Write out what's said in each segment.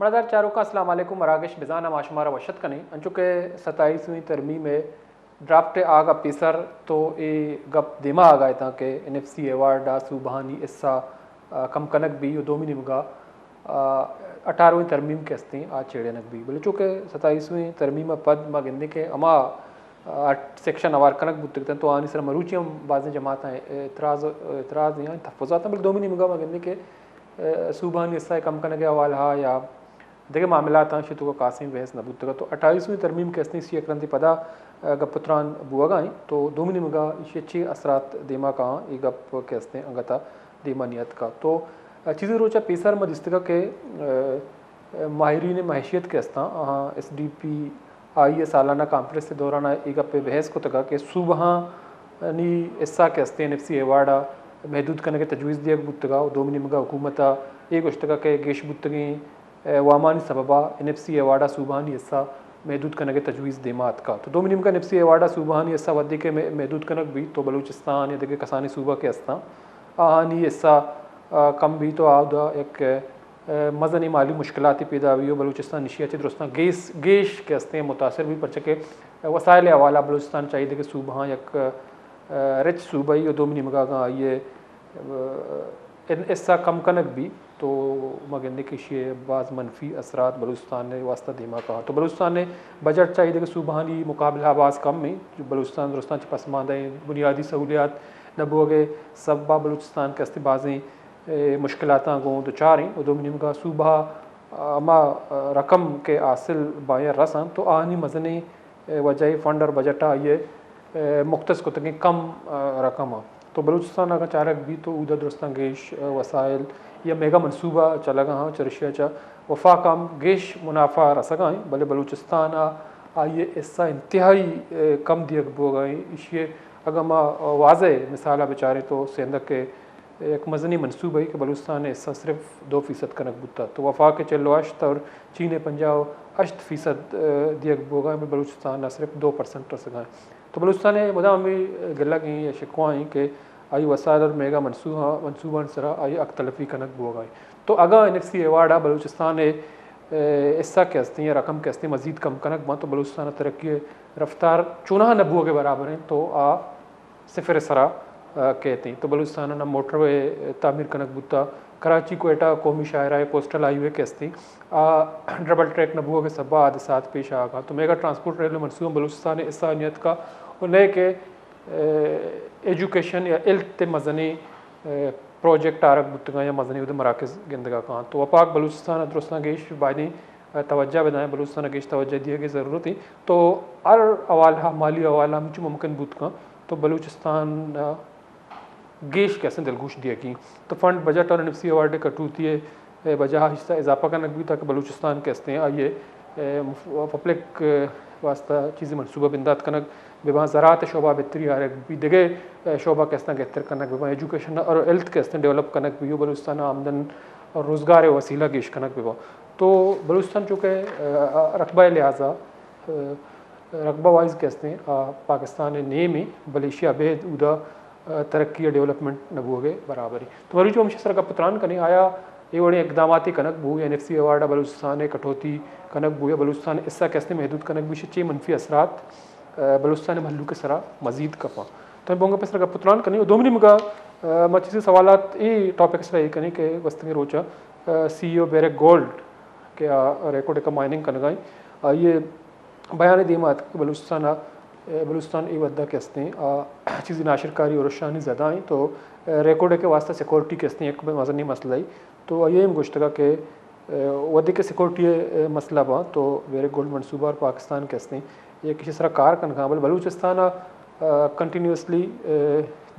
برادر چاروں کا السلام علیکم مراکش بزانہ معشمارہ وشت کنی انچوکہ 27ویں ترمیم میں ڈرافٹ آگا پیسر تو اے گپ دیما آگا تھا کہ NFC ایوارڈ صوبہانی اسا کم کنک بھی دومی نمگا 18ویں ترمیم کے ہستیں آ چیڑنک بھی بلے چونکہ 27ویں ترمیم پد ما گندے کہ اما سیکشن اوار کنک بودتے تو آنی سر مروچی ہم بعض جماعت ہیں اعتراض ہیں تحفظات ہیں بلکہ دومی نمگا ما گندے کہ صوبہانی اسا کم کنک حوال ہا یا دیکھے معاملات ہیں شتو کو قاسم بحث نبوت تگا تو 28ویں ترمیم کے ہستیں سی اکرنتی پدا گپ پتران بوگا ہیں تو دومی نمگا اسی اچھی اثرات دیما کا ہاں یہ گپ کے ہستیں انگتا دیما نیت کا تو چیزیں روچا پیسر میں دستگا کہ ماہرین معیشیت کے ہستاں SDPI سالانہ کانفرنس سے دورانہ ایک گپ بحث کو تگا کہ صوبہانی اسا کے ہستیں NFC ایوارڈا محدود کرنے کے تجویز دیا بودتگا دومی نمگا حکومتا ایک گوشتگا کہ گیش بودتگیں وامانی سببا NFC ایوارڈا صوبہانی حصہ محدود کنک کے تجویز دیمات کا تو دومی نمگا NFC ایوارڈا صوبہانی حصہ ودی کے محدود کنک بھی تو بلوچستان یا دیکھے کسانی صوبہ کے ہستاں آہانی حصہ کم بھی تو آدھا ایک مزنی مالی مشکلاتی پیدا ہوئی ہو بلوچستان نشیا چھ درستان گیش کے ہستیں متاثر بھی پرچکے وسائل حوالہ بلوچستان چاہیے کہ صوبہ یک رچ صوبہ ہی دومی نمگا گا آئیے اسا کم کنک بھی تو مگندے کشی بعض منفی اثرات بلوچستان نے واسطہ دیما کہا تو بلوچستان نے بجٹ چاہیے کہ صوبہانی مقابلہ بعض کم میں جو بلوچستان درستان چھ پسماندہ ہیں بنیادی سہولیات نبو گے سبا بلوچستان کے استی بازیں مشکلاتاں گوں دو چار ہیں دومی نمگا صوبہ اما رقم کے حاصل بائیں رساں تو آہنی مزنی وجہ فنڈ اور بجٹا یہ مختص کو تکیں کم رقم تو بلوچستان اگر چارک بھی تو ادھر درستان گیش وسائل یا میگا منصوبہ چلا گا ہاں چرشیا چا وفاق ہم گیش منافع رسگا ہیں بلے بلوچستان آئیے اسا انتہائی کم دیگ بو گئے اسے اگر ما واضح مثالہ بچارے تو سیندک کے ایک مزنی منصوبہ ہے کہ بلوچستان نے اسا صرف 2% کنک بوتا تو وفاق چلو اشت اور چین 58% دیگ بو گئے میں بلوچستان صرف 2% رسگا ہیں تو بلوچستان نے مدام بھی گلہ گئیں یا شکوائیں کہ آئی وسائل اور میگا منصوبہ سرا آئی اختلفی کنک بو گئے تو اگا NFC ایوارڈا بلوچستان اسا کے ہستیں یا رقم کے ہستیں مزید کم کنک بان تو بلوچستان ترقی رفتار چونہ نبوہ کے برابر ہیں تو صفر سرا کہتے ہیں تو بلوچستان موٹر وے تعمیر کنک بوتا کراچی کوئٹہ قومی شاہراہ کوسٹل ہائی وے کے ہستیں ڈبل ٹریک نبوہ کے سبا حادثات پیش آگا تو میگا ٹرانسپورٹ ریلوے منصوبہ بلوچستان اسا نیت کا اور نئے کہ ایجوکیشن یا علت مزنی پروجیکٹ آرک بتگاں یا مزنی ودے مراکز گندگا کہاں تو وپاک بلوچستان درستان گیش بائنی توجہ بدائیں بلوچستان گیش توجہ دیے کی ضرورت ہے تو ہر حوالہ مالی حوالہ مجھے ممکن بود کہاں تو بلوچستان گیش کیسے دلگوش دیا کی تو فنڈ بجٹ اور NFC ایوارڈ کٹوتی ہے بجہ حصہ اضافہ کرنے بھی تھا کہ بلوچستان کے ہستے ہیں آئیے پبلک واسطہ چیزیں منصوبہ بندات کنک بباں زراعت شعبہ بہتری آ رہے بھی دیگے شعبہ کیسنا بہتر کنک بباں ایجوکیشن اور ہیلتھ کیسنا ڈیولپ کنک بھی بلوچستان آمدن اور روزگار وسیلہ گیش کنک بباں تو بلوچستان چونکہ رقبہ لہٰذا رقبہ وائز کیستے ہیں پاکستان نیم میں بلیشیا بہت ادا ترقی ڈیولپمنٹ نبو گے برابر ہی تو مروچو ہمشہ سر کا پتران کریں آیا یہ بڑے اقداماتی کنک بو یا NFC ایوارڈا بلوچستان کٹوتی کنک بو یا بلوچستان اسا کیستے محدود کنک بھی شچی منفی اثرات بلوچستان محلو کے سرا مزید کپاں تو ہم بونگا پسر کا پتران کریں اور دومنی مگا مچیزی سوالات یہ ٹاپکس رہی کریں کہ وستنی روچا CEO بیرک گولڈ کے ریکورڈ کا مائننگ کنگائیں یہ بیان دیمات کہ بلوچستان ای ودہ کے ہستے ہیں چیزی ناشرکاری اور شانی زیادہ ہیں تو ریکورڈ کے واسطہ سیکورٹی کے ہستے ہیں ایک مزنی مسئلہ ہی تو یہ گوشتگا کہ ودی کے سیکورٹی مسئلہ با تو بیرک گولڈ منصوبہ اور پاکستان کے ہستے ہیں یہ کسی طرح کار کنگاں بل بلوچستان کنٹینیوسلی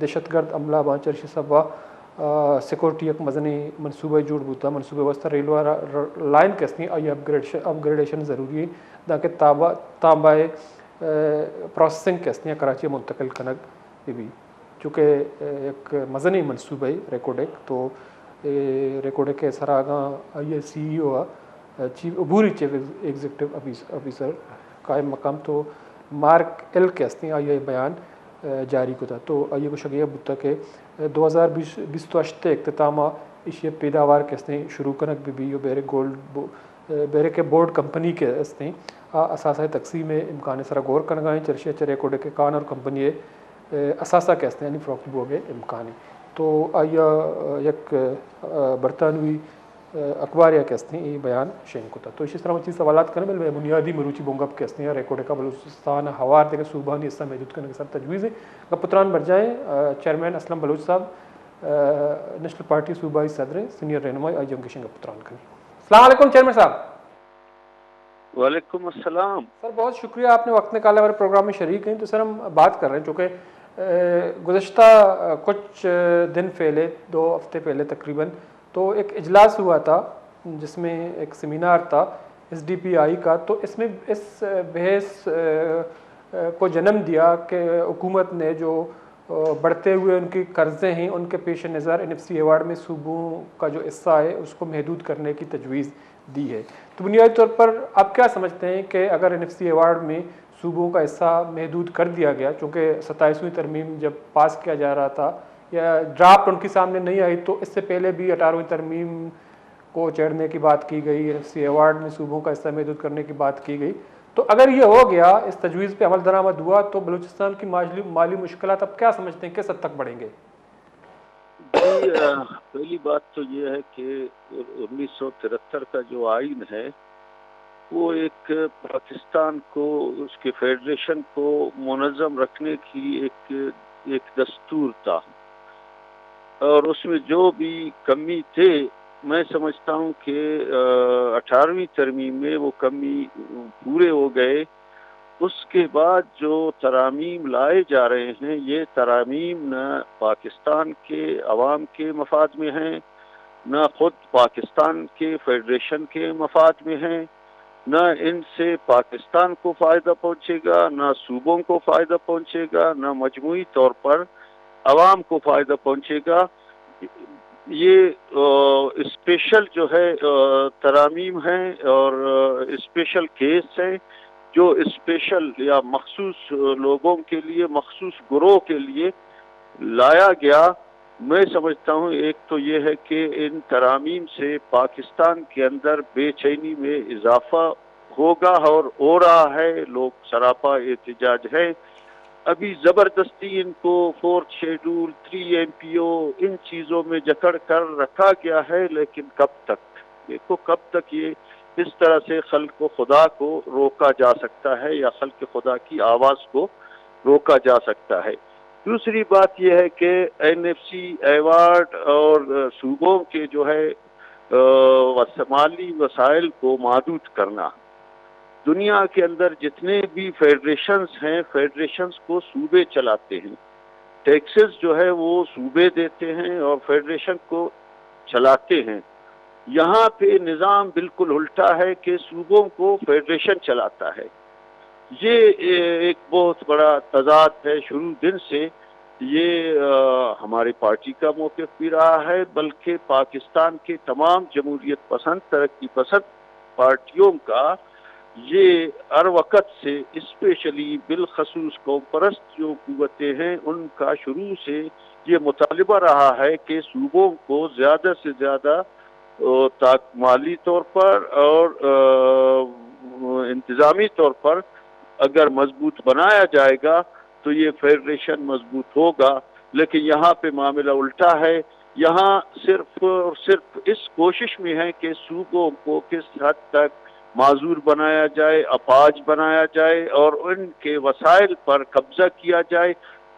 دہشت گرد عملہ بانچرشی سبا سیکورٹی ایک مزنی منصوبہ جوڑ بوتا منصوبہ واسطہ ریلوے لائن کیسنی آئی اپگریڈیشن ضروری ہے تاکہ تابائے پروسیسنگ کیسنی کراچی منتقل کنک بھی چونکہ ایک مزنی منصوبہ ہے ریکورڈ ایک تو ریکورڈ کے سراغاں آئی CEO چیف عبوری چیف ایگزیکٹو آفیسر قائم مقام تو مارک ایل کے ہستے ہیں آئی بیان جاری کو تھا تو آئیے کو شگیہ بتا کہ 2028 اختتامہ اشیاء پیداوار کے ہستے شروع کنک بھی بیرک گولڈ بہرے کے بورڈ کمپنی کے استیں اثاثہ تقسیم امکان سرا غور کرگائیں چرشے چرے کوڈے کے کان اور کمپنی اثاثہ کے استیں یعنی فروخت بوگے امکانی تو آیا یک برطانوی اخباریہ کے استیں یہ بیان شین کو تھا تو اسی طرح چیز سوالات کرنے میں بنیادی مروچی بونگب کے استیں ریکوڈے کا بلوچستان ہوار دے کے صوبانی حصہ محدود کرنے کے ساتھ تجویز ہے پتران بر جائیں چیئرمین اسلم بلوچ صاحب نیشنل پارٹی صوبائی صدر سینئر رہنمائی آئی جنگ کا پتران کریں. السلام علیکم چیئرمین صاحب. وعلیکم السلام سر. بہت شکریہ آپ نے وقت نکالا ہمارے پروگرام میں شریک ہیں. تو سر ہم بات کر رہے ہیں چونکہ گزشتہ کچھ دن پہلے 2 ہفتے پہلے تقریباً تو ایک اجلاس ہوا تھا جس میں ایک سیمینار تھا SDPI کا. تو اس میں اس بحث کو جنم دیا کہ حکومت نے جو بڑھتے ہوئے ان کی قرضے ہیں ان کے پیش نظر NFC ایوارڈ میں صوبوں کا جو حصہ ہے اس کو محدود کرنے کی تجویز دی ہے. تو بنیادی طور پر آپ کیا سمجھتے ہیں کہ اگر NFC ایوارڈ میں صوبوں کا حصہ محدود کر دیا گیا چونکہ 27ویں ترمیم جب پاس کیا جا رہا تھا یا ڈرافٹ ان کے سامنے نہیں آئی تو اس سے پہلے بھی 18ویں ترمیم کو چڑھنے کی بات کی گئی, NFC ایوارڈ میں صوبوں کا حصہ محدود کرنے کی بات کی گئی. تو اگر یہ ہو گیا اس تجویز پہ عمل درآمد ہوا تو بلوچستان کی مالی مشکلات اب کیا سمجھتے ہیں کس حد تک بڑھیں گے؟ جی پہلی بات تو یہ ہے کہ 1973 کا جو آئین ہے وہ ایک پاکستان کو اس کے فیڈریشن کو منظم رکھنے کی ایک دستور تھا اور اس میں جو بھی کمی تھے میں سمجھتا ہوں کہ 18ویں ترمیم میں وہ کمی پورے ہو گئے. اس کے بعد جو ترامیم لائے جا رہے ہیں یہ ترامیم نہ پاکستان کے عوام کے مفاد میں ہیں نہ خود پاکستان کے فیڈریشن کے مفاد میں ہیں, نہ ان سے پاکستان کو فائدہ پہنچے گا نہ صوبوں کو فائدہ پہنچے گا نہ مجموعی طور پر عوام کو فائدہ پہنچے گا. یہ اسپیشل جو ہے ترامیم ہیں اور اسپیشل کیس ہیں جو اسپیشل یا مخصوص لوگوں کے لیے مخصوص گروہ کے لیے لایا گیا. میں سمجھتا ہوں ایک تو یہ ہے کہ ان ترامیم سے پاکستان کے اندر بے چینی میں اضافہ ہوگا اور ہو رہا ہے, لوگ سراپا احتجاج ہے. ابھی زبردستی ان کو 4th شیڈول 3 MPO ان چیزوں میں جکڑ کر رکھا گیا ہے, لیکن کب تک دیکھو کب تک یہ اس طرح سے خلق خدا کو روکا جا سکتا ہے یا خلق خدا کی آواز کو روکا جا سکتا ہے. دوسری بات یہ ہے کہ NFC ایوارڈ اور صوبوں کے جو ہے مالی وسائل کو محدود کرنا. دنیا کے اندر جتنے بھی فیڈریشنز ہیں فیڈریشنز کو صوبے چلاتے ہیں, ٹیکسز جو ہے وہ صوبے دیتے ہیں اور فیڈریشن کو چلاتے ہیں. یہاں پہ نظام بالکل الٹا ہے کہ صوبوں کو فیڈریشن چلاتا ہے. یہ ایک بہت بڑا تضاد ہے. شروع دن سے یہ ہماری پارٹی کا موقف بھی رہا ہے بلکہ پاکستان کے تمام جمہوریت پسند ترقی پسند پارٹیوں کا یہ ہر وقت سے اسپیشلی بالخصوص قوم پرست جو قوتیں ہیں ان کا شروع سے یہ مطالبہ رہا ہے کہ صوبوں کو زیادہ سے زیادہ مالی طور پر اور انتظامی طور پر اگر مضبوط بنایا جائے گا تو یہ فیڈریشن مضبوط ہوگا. لیکن یہاں پہ معاملہ الٹا ہے. یہاں صرف اور صرف اس کوشش میں ہے کہ صوبوں کو کس حد تک معذور بنایا جائے, اپاج بنایا جائے اور ان کے وسائل پر قبضہ کیا جائے.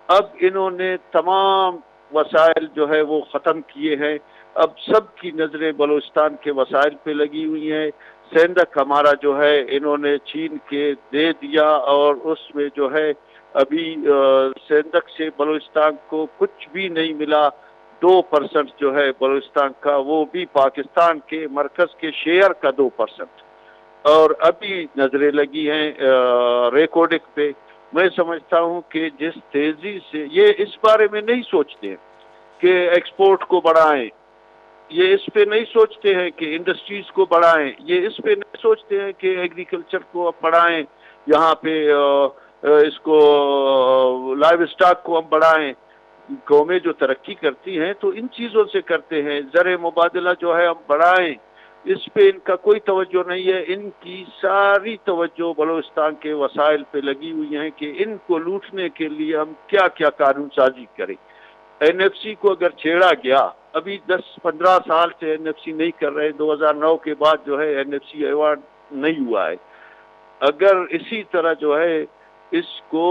اب انہوں نے تمام وسائل جو ہے وہ ختم کیے ہیں. اب سب کی نظریں بلوچستان کے وسائل پہ لگی ہوئی ہیں. سیندک ہمارا جو ہے انہوں نے چھین کے دے دیا اور اس میں جو ہے ابھی سیندک سے بلوچستان کو کچھ بھی نہیں ملا. 2% جو ہے بلوچستان کا وہ بھی پاکستان کے مرکز کے شیئر کا 2%. اور ابھی نظریں لگی ہیں ریکارڈنگ پہ. میں سمجھتا ہوں کہ جس تیزی سے یہ اس بارے میں نہیں سوچتے کہ ایکسپورٹ کو بڑھائیں, یہ اس پہ نہیں سوچتے ہیں کہ انڈسٹریز کو بڑھائیں, یہ اس پہ نہیں سوچتے ہیں کہ ایگریکلچر کو بڑھائیں, یہاں پہ اس کو لائیو اسٹاک کو ہم بڑھائیں. قومیں جو ترقی کرتی ہیں تو ان چیزوں سے کرتے ہیں. زرع مبادلہ جو ہے ہم بڑھائیں, اس پہ ان کا کوئی توجہ نہیں ہے. ان کی ساری توجہ بلوچستان کے وسائل پہ لگی ہوئی ہیں کہ ان کو لوٹنے کے لیے ہم کیا کیا قانون سازی کریں. این ایف سی کو اگر چھیڑا گیا، ابھی 10-15 سال سے این ایف سی نہیں کر رہے، 2009 کے بعد جو ہے این ایف سی ایوارڈ نہیں ہوا ہے. اگر اسی طرح جو ہے اس کو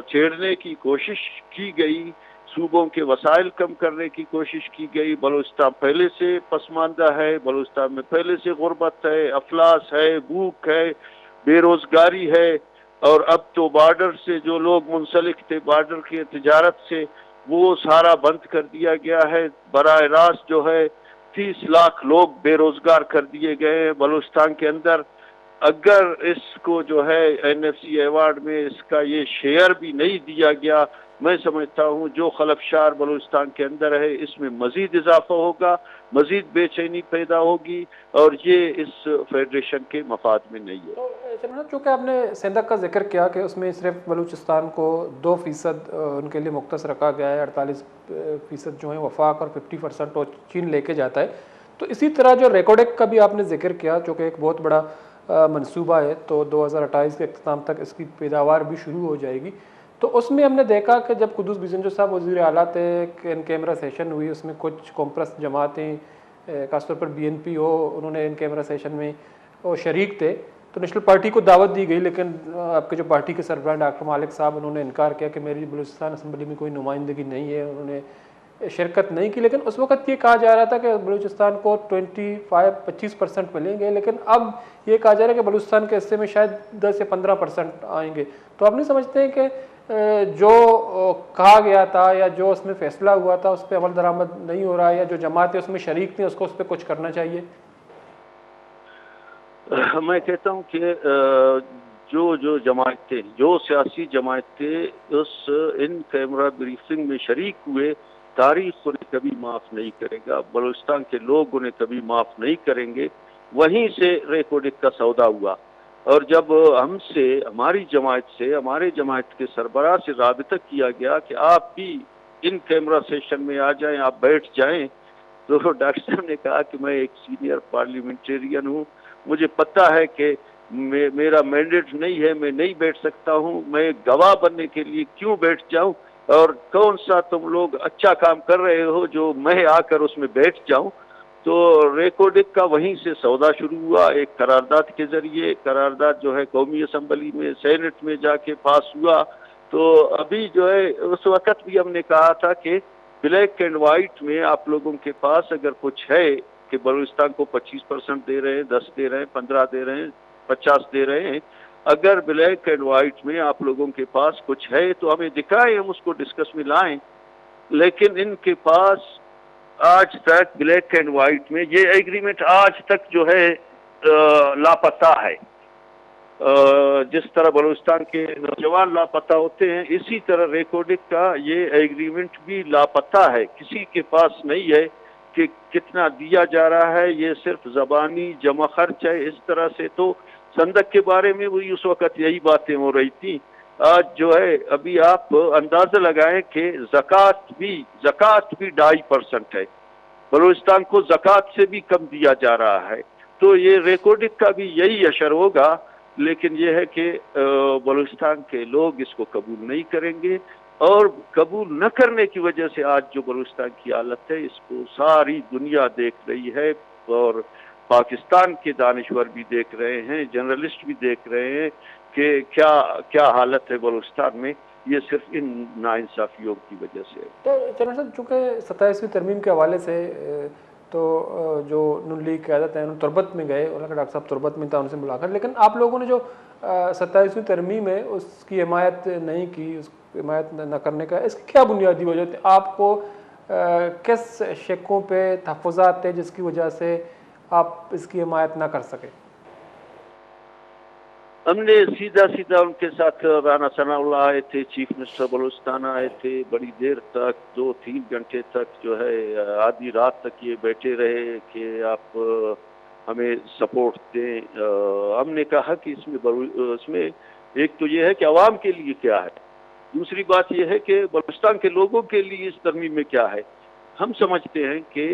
چھیڑنے کی کوشش کی گئی، صوبوں کے وسائل کم کرنے کی کوشش کی گئی، بلوچستان پہلے سے پسماندہ ہے، بلوچستان میں پہلے سے غربت ہے، افلاس ہے، بھوک ہے، بے روزگاری ہے، اور اب تو بارڈر سے جو لوگ منسلک تھے، بارڈر کی تجارت سے، وہ سارا بند کر دیا گیا ہے. براہ راست جو ہے 30 لاکھ لوگ بے روزگار کر دیے گئے ہیں بلوچستان کے اندر. اگر اس کو جو ہے این ایف سی ایوارڈ میں اس کا یہ شیئر بھی نہیں دیا گیا، میں سمجھتا ہوں جو خلفشار بلوچستان کے اندر ہے اس میں مزید اضافہ ہوگا، مزید بے چینی پیدا ہوگی، اور یہ اس فیڈریشن کے مفاد میں نہیں ہے. تو چونکہ آپ نے سندھ کا ذکر کیا کہ اس میں صرف بلوچستان کو 2% ان کے لیے مختص رکھا گیا ہے، 48% جو ہیں وفاق اور 50% چین لے کے جاتا ہے. تو اسی طرح جو ریکوڈک کا بھی آپ نے ذکر کیا جو کہ ایک بہت بڑا منصوبہ ہے، تو 2028 کے اختتام تک اس کی پیداوار بھی شروع ہو جائے گی. تو اس میں ہم نے دیکھا کہ جب قدوس بیزنجو صاحب وزیر اعلیٰ تھے کہ ان کیمرہ سیشن ہوئی، اس میں کچھ کمپرس جماعتیں خاص طور پر بی این پی انہوں نے ان کیمرہ سیشن میں وہ شریک تھے. تو نیشنل پارٹی کو دعوت دی گئی، لیکن آپ کے جو پارٹی کے سربراہ ڈاکٹر مالک صاحب انہوں نے انکار کیا کہ میری بلوچستان اسمبلی میں کوئی نمائندگی نہیں ہے، انہوں نے شرکت نہیں کی. لیکن اس وقت یہ کہا جا رہا تھا کہ بلوچستان کو 25% ملیں گے، لیکن اب یہ کہا جا رہا ہے کہ بلوچستان کے حصے میں شاید 10 یا 15% آئیں گے. تو آپ نہیں سمجھتے ہیں کہ جو کہا گیا تھا یا جو اس میں فیصلہ ہوا تھا اس پہ عمل درآمد نہیں ہو رہا ہے، یا جو جماعتیں اس میں شریک تھیں اس کو اس پہ کچھ کرنا چاہیے؟ میں کہتا ہوں کہ جو جماعتیں، جو سیاسی جماعتیں ان کیمرہ بریفنگ میں شریک ہوئے، تاریخ انہیں کبھی معاف نہیں کرے گا، بلوچستان کے لوگ انہیں کبھی معاف نہیں کریں گے. وہیں سے ریکوڈک کا سودا ہوا، اور جب ہم سے، ہماری جماعت سے، ہمارے جماعت کے سربراہ سے رابطہ کیا گیا کہ آپ بھی ان کیمرہ سیشن میں آ جائیں، آپ بیٹھ جائیں، تو ڈاکٹر صاحب نے کہا کہ میں ایک سینئر پارلیمنٹرین ہوں، مجھے پتہ ہے کہ میرا مینڈیٹ نہیں ہے، میں نہیں بیٹھ سکتا ہوں، میں گواہ بننے کے لیے کیوں بیٹھ جاؤں، اور کون سا تم لوگ اچھا کام کر رہے ہو جو میں آ کر اس میں بیٹھ جاؤں. تو ریکوڈک کا وہیں سے سودا شروع ہوا، ایک قرارداد کے ذریعے. قرارداد جو ہے قومی اسمبلی میں، سینٹ میں جا کے پاس ہوا. تو ابھی جو ہے اس وقت بھی ہم نے کہا تھا کہ بلیک اینڈ وائٹ میں آپ لوگوں کے پاس اگر کچھ ہے کہ بلوچستان کو 25% دے رہے ہیں، 10 دے رہے ہیں، 15 دے رہے ہیں، 50 دے رہے ہیں، اگر بلیک اینڈ وائٹ میں آپ لوگوں کے پاس کچھ ہے تو ہمیں دکھائیں، ہم اس کو ڈسکس میں لائیں. لیکن ان کے پاس آج تک بلیک اینڈ وائٹ میں یہ ایگریمنٹ آج تک جو ہے لاپتہ ہے. جس طرح بلوچستان کے نوجوان لاپتہ ہوتے ہیں، اسی طرح ریکوڈک کا یہ ایگریمنٹ بھی لاپتہ ہے، کسی کے پاس نہیں ہے کہ کتنا دیا جا رہا ہے. یہ صرف زبانی جمع خرچ ہے. اس طرح سے تو صندوق کے بارے میں وہی اس وقت یہی باتیں ہو رہی تھیں. آج جو ہے ابھی آپ اندازہ لگائیں کہ زکوٰۃ بھی 2.5% ہے، بلوچستان کو زکوٰۃ سے بھی کم دیا جا رہا ہے. تو یہ ریکوڈک کا بھی یہی اشر ہوگا، لیکن یہ ہے کہ بلوچستان کے لوگ اس کو قبول نہیں کریں گے، اور قبول نہ کرنے کی وجہ سے آج جو بلوچستان کی حالت ہے اس کو ساری دنیا دیکھ رہی ہے، اور پاکستان کے دانشور بھی دیکھ رہے ہیں، جرنلسٹ بھی دیکھ رہے ہیں کہ کیا حالت ہے بلوچستان میں. یہ صرف ان ناانصافیوں کی وجہ سے ہے. تو چنر صاحب، چونکہ 27ویں ترمیم کے حوالے سے تو جو نون لیگ قیادت ہے انہوں تربت میں گئے، انہوں نے ڈاکٹر صاحب تربت میں تھا، ان سے ملاقات، لیکن آپ لوگوں نے جو 27ویں ترمیم ہے اس کی حمایت نہیں کی، اس کی حمایت نہ کرنے کا اس کی کیا بنیادی وجہ تھی؟ آپ کو کس شقوں پہ تحفظات تھے جس کی وجہ سے آپ اس کی حمایت نہ کر سکے؟ ہم نے سیدھا ان کے ساتھ، رانا ثناء اللہ آئے تھے، چیف منسٹر بلوچستان آئے تھے، بڑی دیر تک 2-3 گھنٹے تک جو ہے آدھی رات تک یہ بیٹھے رہے کہ آپ ہمیں سپورٹ دیں. ہم نے کہا کہ اس میں ایک تو یہ ہے کہ عوام کے لیے کیا ہے، دوسری بات یہ ہے کہ بلوچستان کے لوگوں کے لیے اس ترمیم میں کیا ہے. ہم سمجھتے ہیں کہ